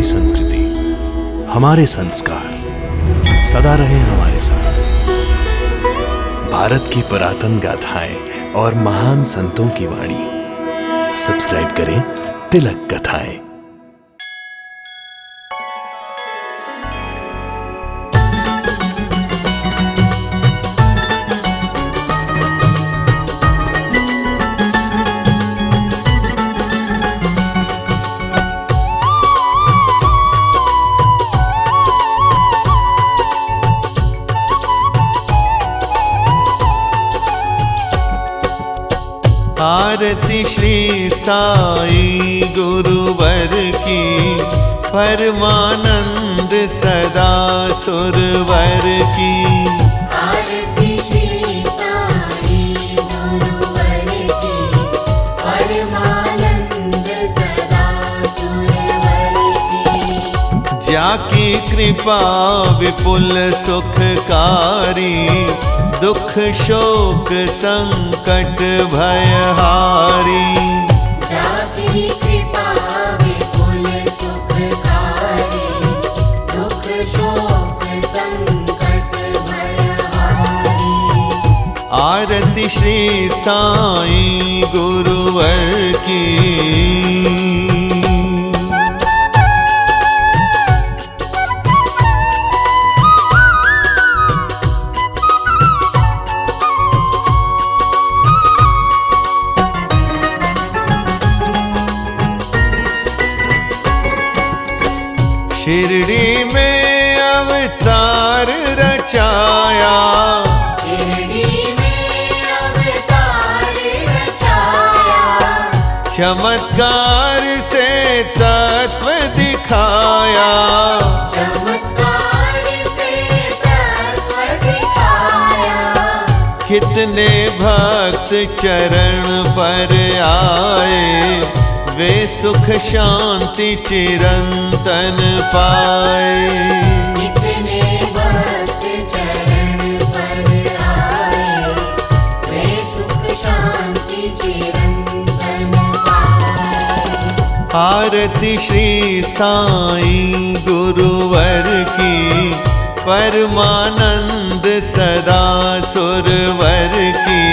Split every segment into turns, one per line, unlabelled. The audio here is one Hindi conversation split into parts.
हमारी संस्कृति, हमारे संस्कार सदा रहे हमारे साथ। भारत की पुरातन गाथाएं और महान संतों की वाणी। सब्सक्राइब करें तिलक कथाएं।
आरती श्री साई गुरुवर की, परमानंद सदा सुरवर की।
आरती श्री साई गुरुवर की, परमानंद सदा सुरवर की।
जाकी कृपा विपुल सुखकारी, दुख शोक संकट भयहारी।
जाकी कृपा विपुल सुखकारी, दुख शोक संकट भयहारी।
आरती श्री साई गुरुवर की। शिरडी में अवतार रचाया,
शिरडी में अवतार रचाया।
चमत्कार से तत्व दिखाया,
चमत्कार से तत्व दिखाया।
कितने भक्त चरण पर आए, वे सुख शांति चिरंतन पाए।
कितने भक्त चरण पर आए, वे सुख शांति चिरंतन पाए।
आरती श्री साई गुरुवर की, परमानंद सदा सुरवर की।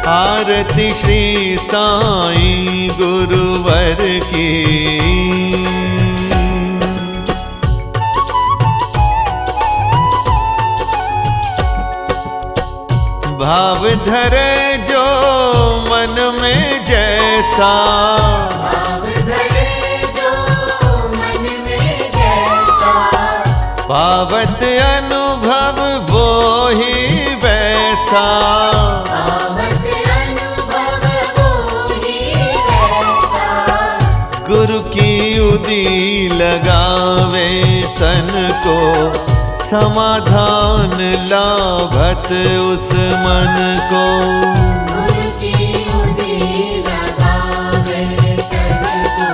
आरती श्री साई गुरुवर की। भाव धरे जो मन में जैसा,
भाव धरे जो मन में जैसा।
पावत अनुभव वो ही वैसा।
पावत अनुभव वो ही वैसा।
गुरु की उदी लगावे तन को, समाधान लाभत उस मन को।
गुरु की उदी लगावे तन को,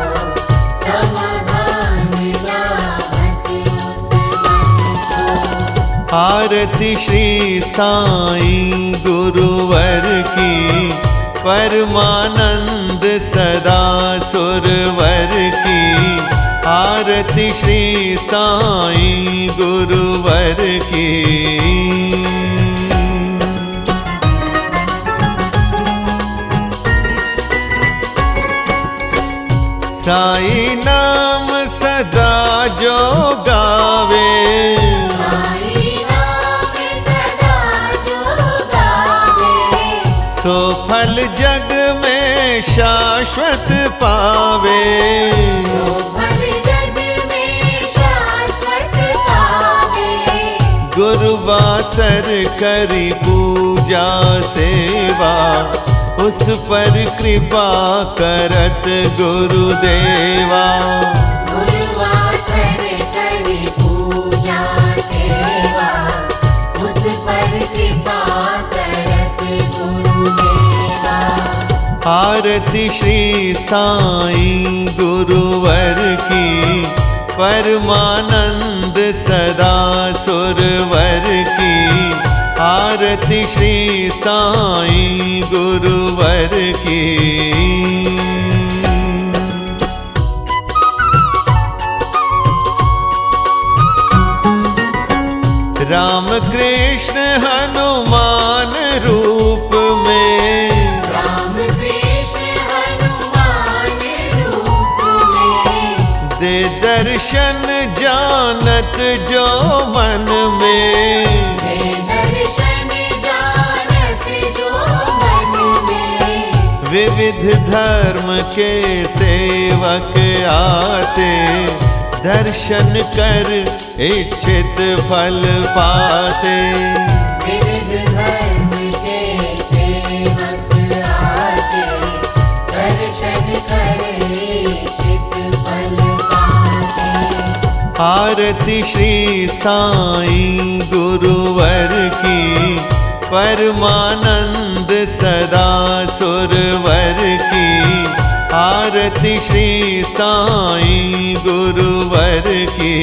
समाधान लाभत उस मन को।
आरती श्री साई गुरुवर की, परमानंद सदा सुरवर की। आरती श्री साई गुरुवर की। साई नाम सदा जो गावे,
साई नाम सदा जो गावे।
सो फल जग में शाश्वत पावे। गुरुवासर करी पूजा सेवा, उस पर कृपा करत गुरुदेवा।
गुरुवासर करी पूजा सेवा, उस पर कृपा करत गुरुदेवा।
आरती श्री साई गुरुवर की, परमानंद सदा सुरवर की। आरती श्री साई गुरुवर की। राम कृष्ण हनुमान रूप में,
राम कृष्ण हनुमान रूप में,
दे दर्शन जानत जो मन में,
दे दर्शन जानत जो मन में,
विविध धर्म के सेवक आते, दर्शन कर इच्छित फल पाते।
विविध धर्म के सेवक आते, दर्शन कर इच्छित फल पाते।
आरती श्री साईं गुरुवर की, परमानंद सदा सुरवर की। आरती श्री साईं गुरुवर की।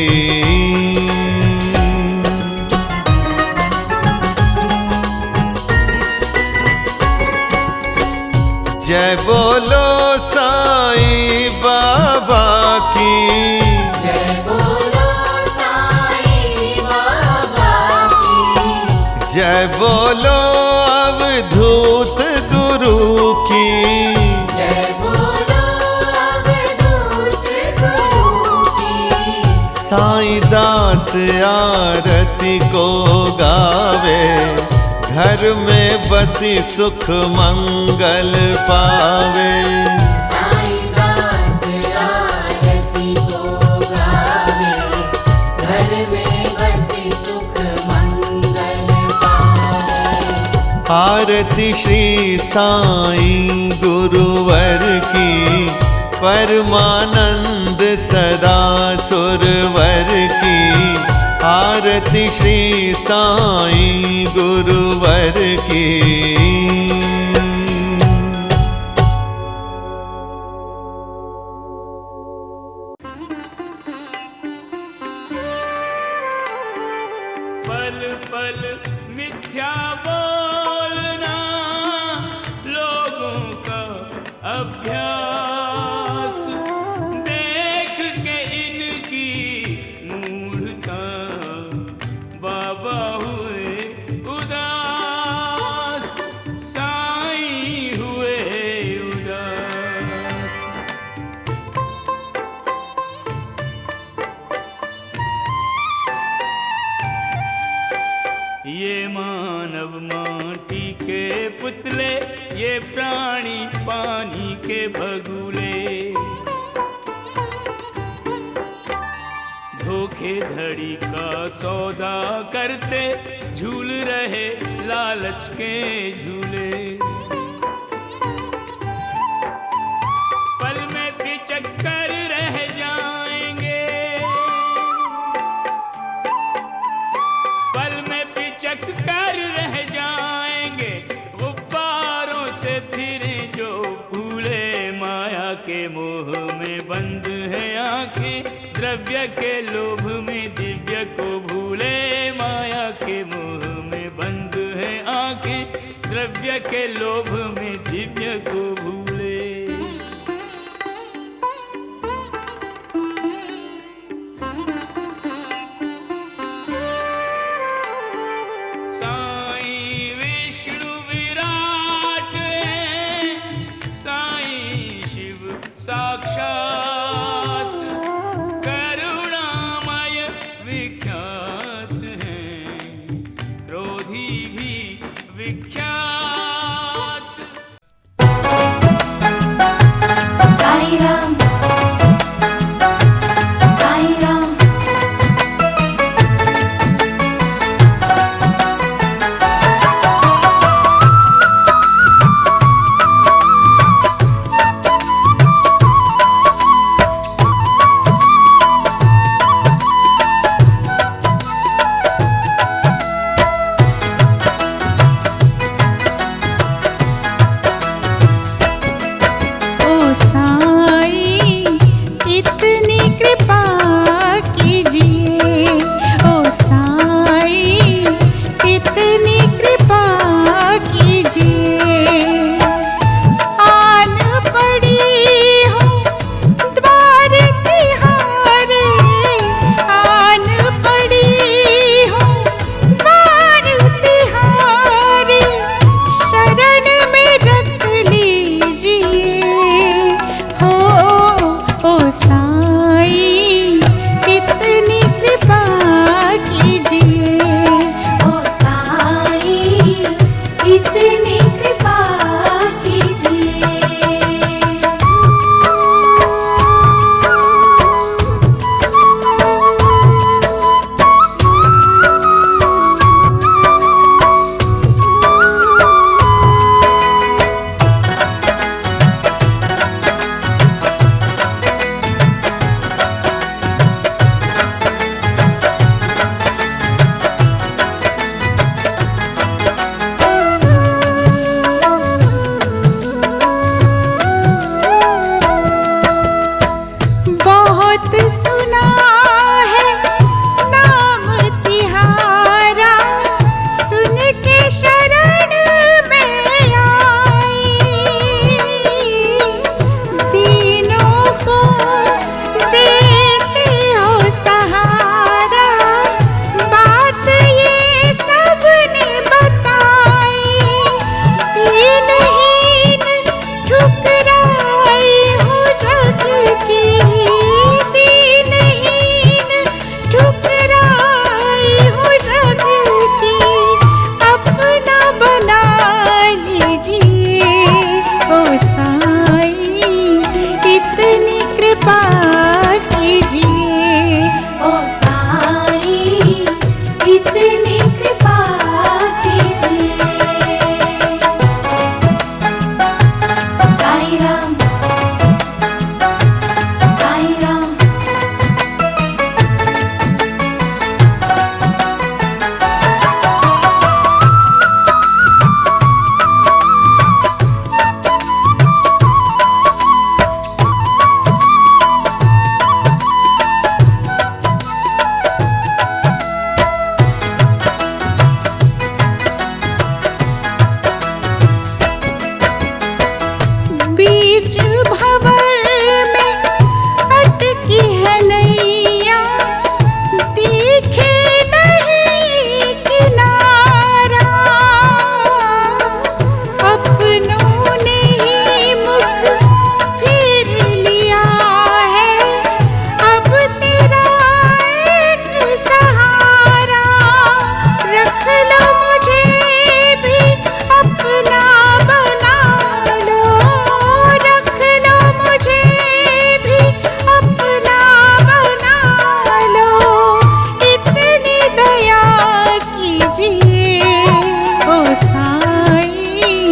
जय बोलो साईं बाबा की,
जय बोलो साईं बाबा की,
जय बोलो अवधूत गुरु की।
जय बोलो अवधूत गुरु की।
साईं दास आरती को गावे, घर में बसी सुख मंगल पावे।
साईं दास आरती को गावे, घर में बसी सुख मंगल पावे।
आरती श्री साईं गुरुवर की, परमानंद सदा सुरवर की। आरती श्री साईं गुरुवर की।
पल पल मिथ्या बोलना लोगों का अभ्यास, देख के इनकी मूढ़ता बाबा हुए उदास, साईं हुए उदास। ये मानव माटी के पुतले, ये प्राणी पानी के भगुले। धोखेधड़ी का सौदा करते, झूल रहे लालच के झूले। पल में पिचक कर रह जाएंगे, पल में पिचक कर रह जाएंगे। गुब्बारों से फिरे जो फूले, माया के मोह में बंद है आंखें, द्रव्य के लोभ में दिव्य को भूले। माया के मोह में बंद है आंखें, द्रव्य के लोभ में दिव्य को भूले। साईं विष्णु विराट है, साईं शिव साक्षात, करुणामय विख्यात है, क्रोधी भी विख्यात।
बहुत सुना है नाम तिहारा, सुन के शरण में आई। दीनों को देते हो सहारा, बात ये सबने बताई। दीनहीन ठुकराई हूँ जग की, दीनहीन ठुकराई हूँ जग की। अपना बना लीजिए ओ साईं, इतनी कृपा कीजिए
ओ साईं, इतनी कृपा कीजिए। साईं राम, साईं राम।
बीच भंवर में अटकी है नैया, दिखे नहीं किनारा। अपनों ने ही मुख फेर लिया है, अब तेरा एक सहारा। रख लो मुझे भी अपना बना लो, रख लो मुझे भी अपना बना लो। इतनी दया कीजिए ओ साईं,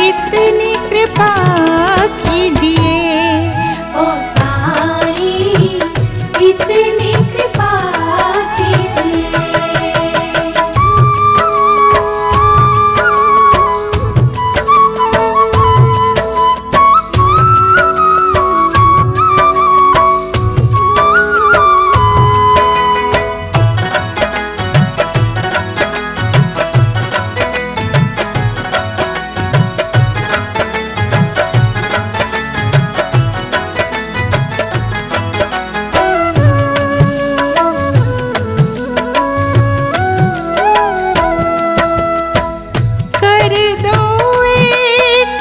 इतनी कृपा कीजिए
ओ साईं, इतनी कृपा कीजिए।
कर दो एक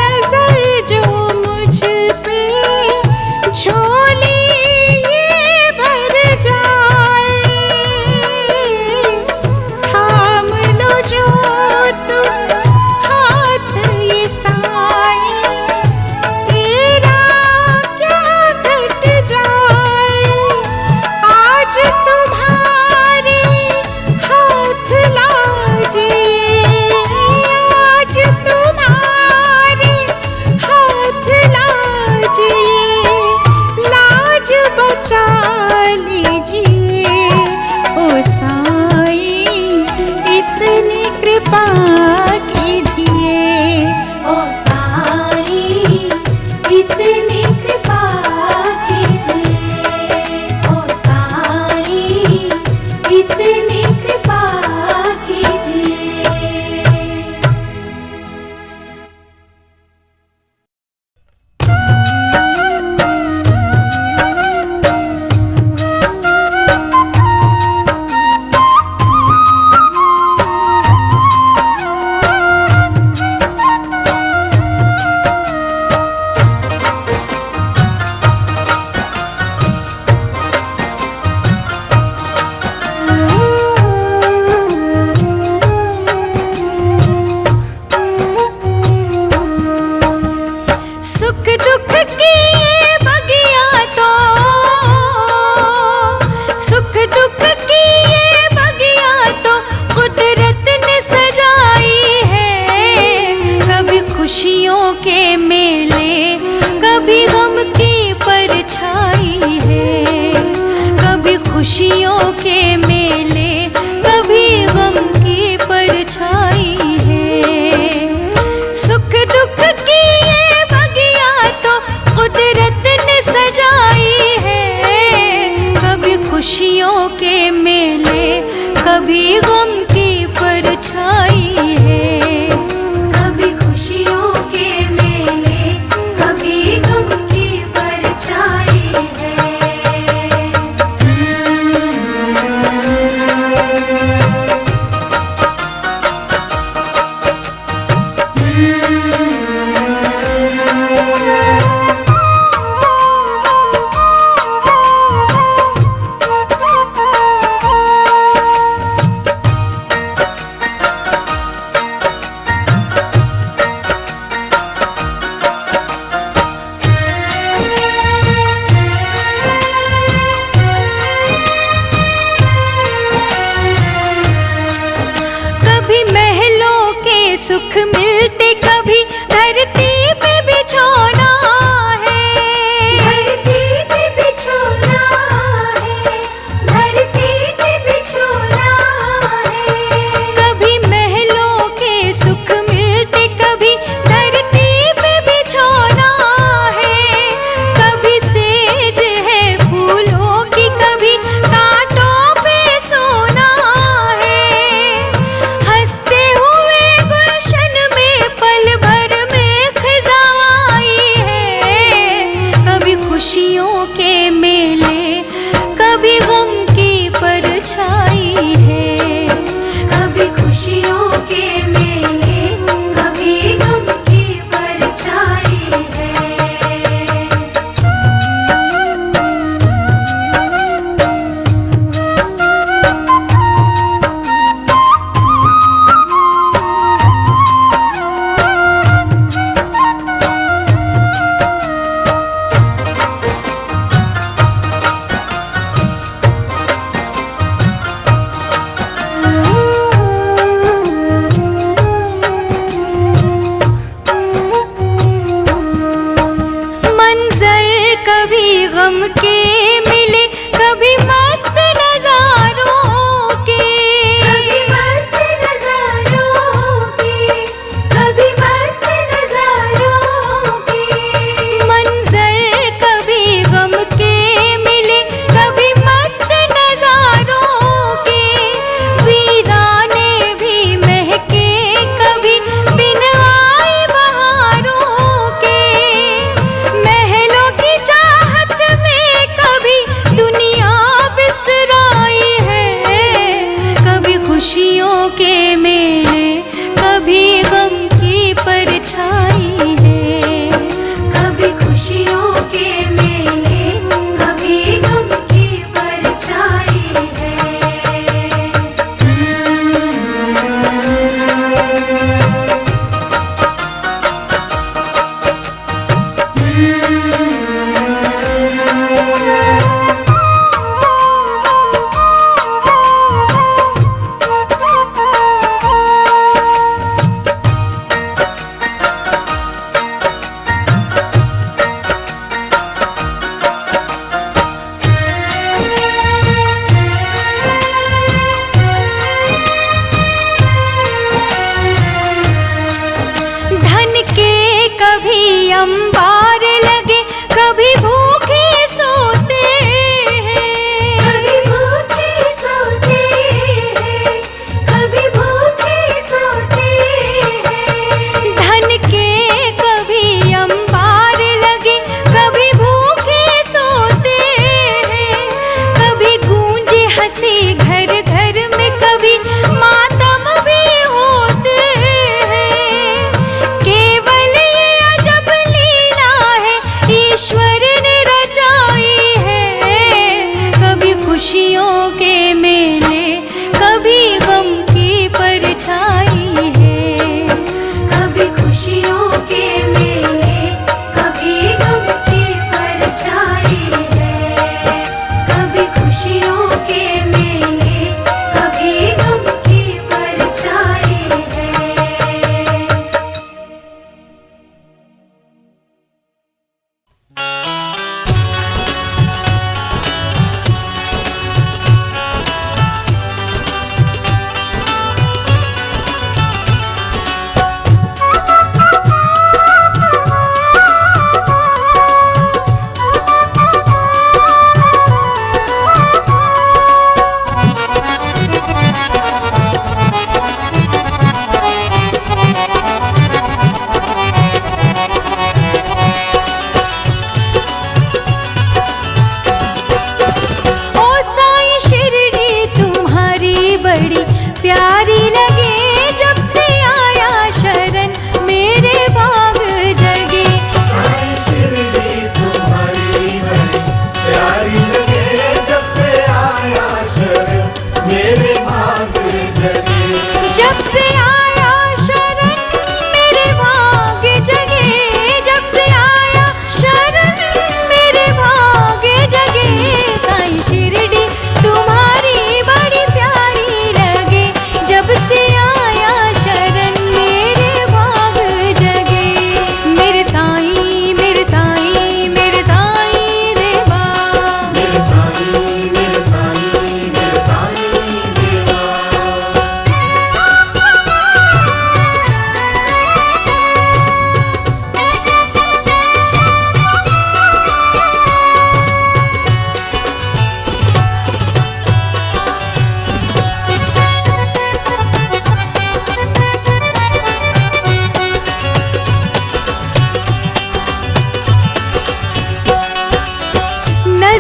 नजर जो मुझ पे, झोली ये भर जाए। थाम लो जो तुम हाथ ये साईं, तेरा क्या घट जाए। आज तुम्हारे हाथ लाजिए, आज तुम्हारे हाथ लाजिए। लाज बचा लीजिए ओ साईं, इतनी कृपा कीजिए
ओ साईं, इतनी कृपा कीजिए। ओ साईं, इतनी कृपा कीजिए।
सुख दुख की ये बगिया तो, सुख दुख की ये बगिया तो कुदरत ने सजाई है। कभी खुशियों के मेले, कभी गम की परछाई है। कभी खुशियों के मेले, कभी गम की परछाई है। सुख दुख की ये बगिया तो कुदरत ने सजाई है। कभी गम की परछाई है।
कभी खुशियों के मेले, कभी गम की परछाई है।
कभी महलों के सुख मिलते, कभी धरती पे बिछोना है।
धरती पे बिछोना है, धरती पे बिछोना है।
कभी महलों के सुख मिलते, कभी धरती पे बिछोना है। कभी सेज है फूलों की, कभी कांटों पे सोना है। हंसते हुए गुलशन में पल भर में खिज़ां आई है। कभी खुशियों के मेले, कभी गम की परछाई है।
कभी खुशियों के मेले, कभी गम की परछाई है।
मंजर कभी गम के मिले, कभी मस्त नजारों के।
कभी मस्त नजारों के, कभी मस्त नजारों के।
मंजर कभी गम के मिले, कभी मस्त नजारों के। वीराने भी महके, कभी बिन आई बहारों के। महलों की चाहत में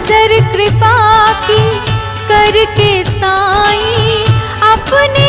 नजर कृपा की करके साईं अपने